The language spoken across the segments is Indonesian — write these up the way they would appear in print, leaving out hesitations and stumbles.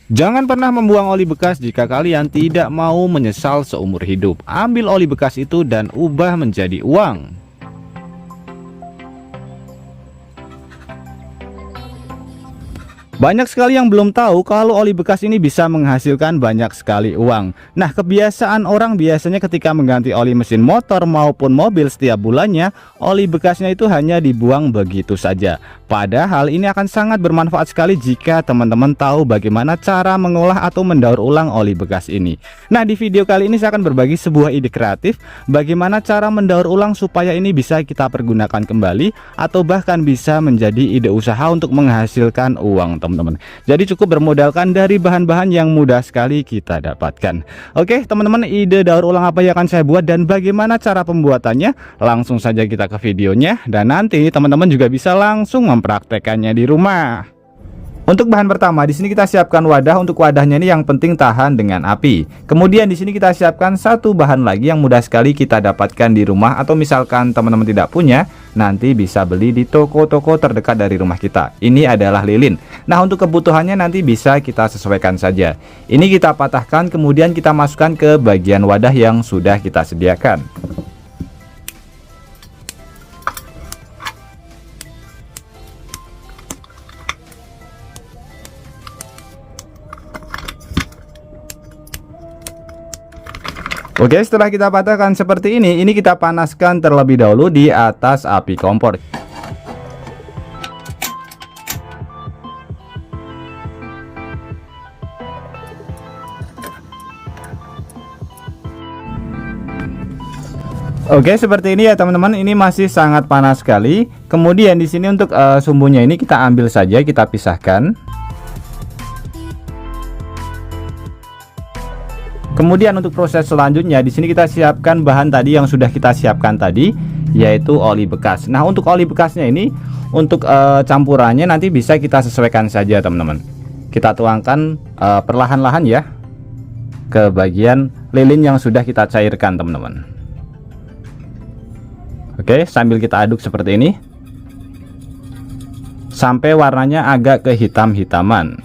Jangan pernah membuang oli bekas jika kalian tidak mau menyesal seumur hidup. Ambil oli bekas itu dan ubah menjadi uang. Banyak sekali yang belum tahu kalau oli bekas ini bisa menghasilkan banyak sekali uang. Nah, kebiasaan orang biasanya ketika mengganti oli mesin motor maupun mobil setiap bulannya, oli bekasnya itu hanya dibuang begitu saja. Padahal ini akan sangat bermanfaat sekali jika teman-teman tahu bagaimana cara mengolah atau mendaur ulang oli bekas ini. Nah, di video kali ini saya akan berbagi sebuah ide kreatif bagaimana cara mendaur ulang supaya ini bisa kita pergunakan kembali atau bahkan bisa menjadi ide usaha untuk menghasilkan uang, teman-teman. Jadi cukup bermodalkan dari bahan-bahan yang mudah sekali kita dapatkan. Oke teman-teman, ide daur ulang apa yang akan saya buat dan bagaimana cara pembuatannya, langsung saja kita ke videonya. Dan nanti teman-teman juga bisa langsung mempraktekannya di rumah. Untuk bahan pertama, di sini kita siapkan wadah. Untuk wadahnya ini yang penting tahan dengan api. Kemudian di sini kita siapkan satu bahan lagi yang mudah sekali kita dapatkan di rumah, atau misalkan teman-teman tidak punya, nanti bisa beli di toko-toko terdekat dari rumah kita. Ini adalah lilin. Nah, untuk kebutuhannya nanti bisa kita sesuaikan saja. Ini kita patahkan, kemudian kita masukkan ke bagian wadah yang sudah kita sediakan. Oke, setelah kita patahkan seperti ini kita panaskan terlebih dahulu di atas api kompor. Oke, seperti ini ya teman-teman, ini masih sangat panas sekali. Kemudian di sini untuk sumbunya ini kita ambil saja, kita pisahkan. Kemudian untuk proses selanjutnya di sini kita siapkan bahan tadi yang sudah kita siapkan tadi, yaitu oli bekas. Nah, untuk oli bekasnya ini untuk campurannya nanti bisa kita sesuaikan saja teman-teman. Kita tuangkan perlahan-lahan ya ke bagian lilin yang sudah kita cairkan teman-teman. Oke, sambil kita aduk seperti ini sampai warnanya agak kehitam-hitaman.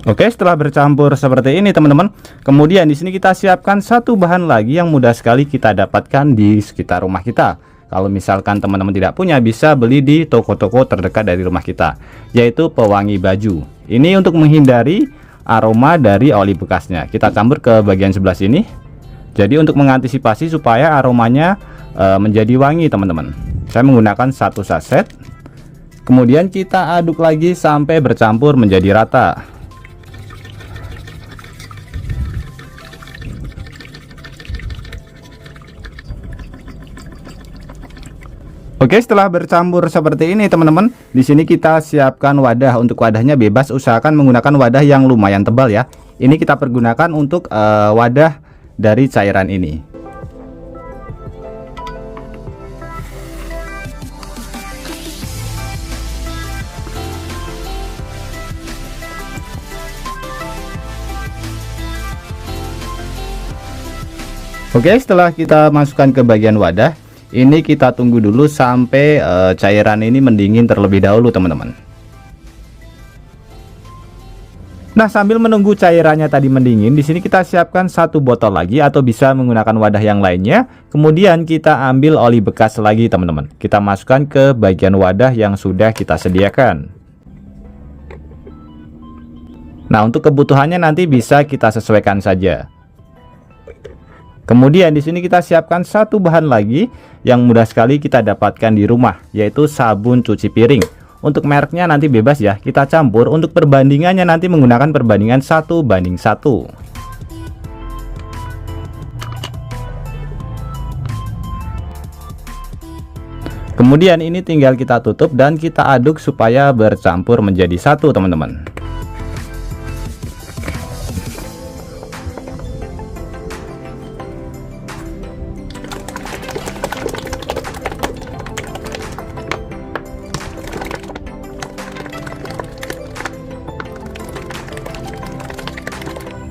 Oke, setelah bercampur seperti ini teman-teman, kemudian di sini kita siapkan satu bahan lagi yang mudah sekali kita dapatkan di sekitar rumah kita. Kalau misalkan teman-teman tidak punya, bisa beli di toko-toko terdekat dari rumah kita, yaitu pewangi baju. Ini untuk menghindari aroma dari oli bekasnya. Kita campur ke bagian sebelah sini. Jadi untuk mengantisipasi supaya aromanya menjadi wangi teman-teman, saya menggunakan satu saset. Kemudian kita aduk lagi sampai bercampur menjadi rata. Oke, setelah bercampur seperti ini teman-teman, di sini kita siapkan wadah. Untuk wadahnya bebas, usahakan menggunakan wadah yang lumayan tebal ya. Ini kita pergunakan untuk wadah dari cairan ini. Oke, setelah kita masukkan ke bagian wadah, ini kita tunggu dulu sampai cairan ini mendingin terlebih dahulu teman-teman. Nah, sambil menunggu cairannya tadi mendingin, di sini kita siapkan satu botol lagi atau bisa menggunakan wadah yang lainnya. Kemudian kita ambil oli bekas lagi teman-teman. Kita masukkan ke bagian wadah yang sudah kita sediakan. Nah, untuk kebutuhannya nanti bisa kita sesuaikan saja. Kemudian di sini kita siapkan satu bahan lagi yang mudah sekali kita dapatkan di rumah, yaitu sabun cuci piring. Untuk mereknya nanti bebas ya, kita campur. Untuk perbandingannya nanti menggunakan perbandingan 1:1. Kemudian ini tinggal kita tutup dan kita aduk supaya bercampur menjadi satu teman-teman.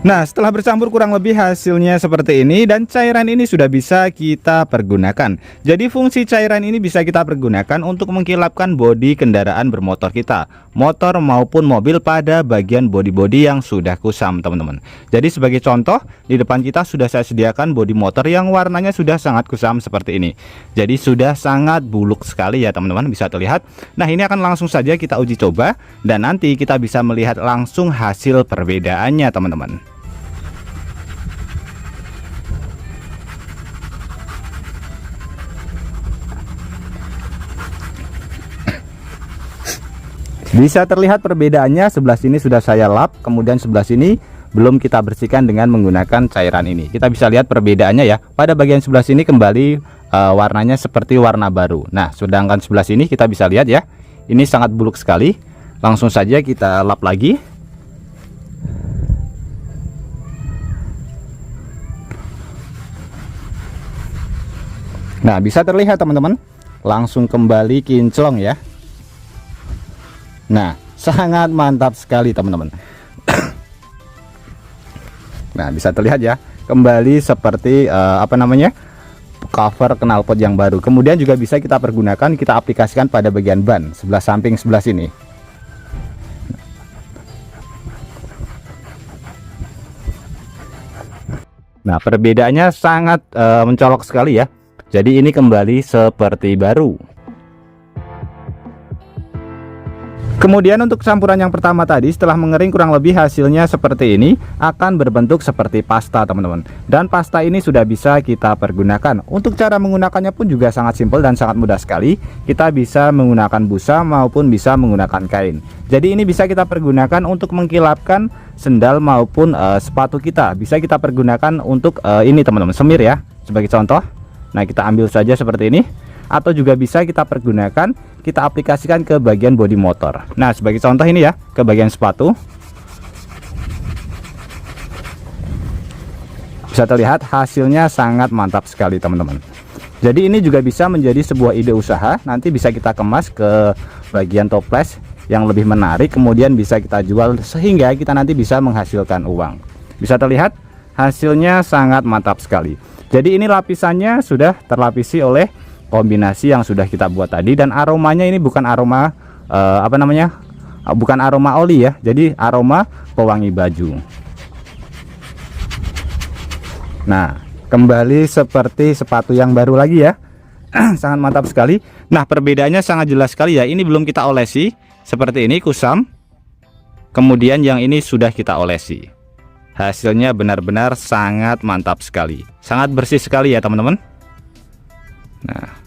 Nah, setelah bercampur kurang lebih hasilnya seperti ini dan cairan ini sudah bisa kita pergunakan. Jadi fungsi cairan ini bisa kita pergunakan untuk mengkilapkan bodi kendaraan bermotor kita, motor maupun mobil pada bagian bodi-bodi yang sudah kusam, teman-teman. Jadi sebagai contoh, di depan kita sudah saya sediakan bodi motor yang warnanya sudah sangat kusam seperti ini. Jadi sudah sangat buluk sekali ya teman-teman, bisa terlihat. Nah, ini akan langsung saja kita uji coba dan nanti kita bisa melihat langsung hasil perbedaannya, teman-teman. Bisa terlihat perbedaannya, sebelah sini sudah saya lap, kemudian sebelah sini belum kita bersihkan dengan menggunakan cairan ini. Kita bisa lihat perbedaannya ya. Pada bagian sebelah sini kembali warnanya seperti warna baru. Nah, sedangkan sebelah sini kita bisa lihat ya, ini sangat buluk sekali. Langsung saja kita lap lagi. Nah, bisa terlihat teman-teman, langsung kembali kinclong ya. Nah, sangat mantap sekali teman-teman. Nah, bisa terlihat ya, kembali seperti cover knalpot yang baru. Kemudian juga bisa kita pergunakan, kita aplikasikan pada bagian ban sebelah samping sebelah sini. Nah, perbedaannya sangat mencolok sekali ya. Jadi ini kembali seperti baru. Kemudian untuk campuran yang pertama tadi, setelah mengering kurang lebih hasilnya seperti ini, akan berbentuk seperti pasta teman-teman. Dan pasta ini sudah bisa kita pergunakan. Untuk cara menggunakannya pun juga sangat simpel dan sangat mudah sekali. Kita bisa menggunakan busa maupun bisa menggunakan kain. Jadi ini bisa kita pergunakan untuk mengkilapkan sendal maupun sepatu kita. Bisa kita pergunakan untuk ini teman-teman, semir ya, sebagai contoh. Nah, kita ambil saja seperti ini. Atau juga bisa kita pergunakan, kita aplikasikan ke bagian bodi motor. Nah, sebagai contoh ini ya, ke bagian sepatu. Bisa terlihat hasilnya sangat mantap sekali teman-teman. Jadi ini juga bisa menjadi sebuah ide usaha. Nanti bisa kita kemas ke bagian toples yang lebih menarik, kemudian bisa kita jual sehingga kita nanti bisa menghasilkan uang. Bisa terlihat hasilnya sangat mantap sekali. Jadi ini lapisannya sudah terlapisi oleh kombinasi yang sudah kita buat tadi, dan aromanya ini bukan aroma bukan aroma oli ya, jadi aroma pewangi baju. Nah, kembali seperti sepatu yang baru lagi ya. Sangat mantap sekali. Nah, perbedaannya sangat jelas sekali ya. Ini belum kita olesi, seperti ini kusam, kemudian yang ini sudah kita olesi. Hasilnya benar-benar sangat mantap sekali, sangat bersih sekali ya teman-teman. Nah,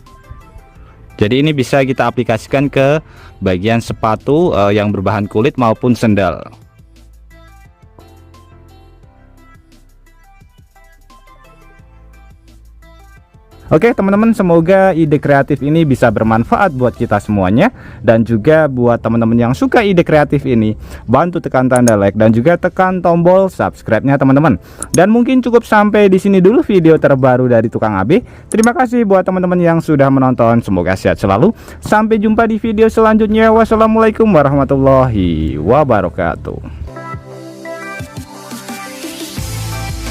jadi ini bisa kita aplikasikan ke bagian sepatu yang berbahan kulit maupun sendal. Oke teman-teman, semoga ide kreatif ini bisa bermanfaat buat kita semuanya. Dan juga buat teman-teman yang suka ide kreatif ini, bantu tekan tanda like dan juga tekan tombol subscribe-nya teman-teman. Dan mungkin cukup sampai di sini dulu video terbaru dari Tukang AB. Terima kasih buat teman-teman yang sudah menonton. Semoga sehat selalu. Sampai jumpa di video selanjutnya. Wassalamualaikum warahmatullahi wabarakatuh.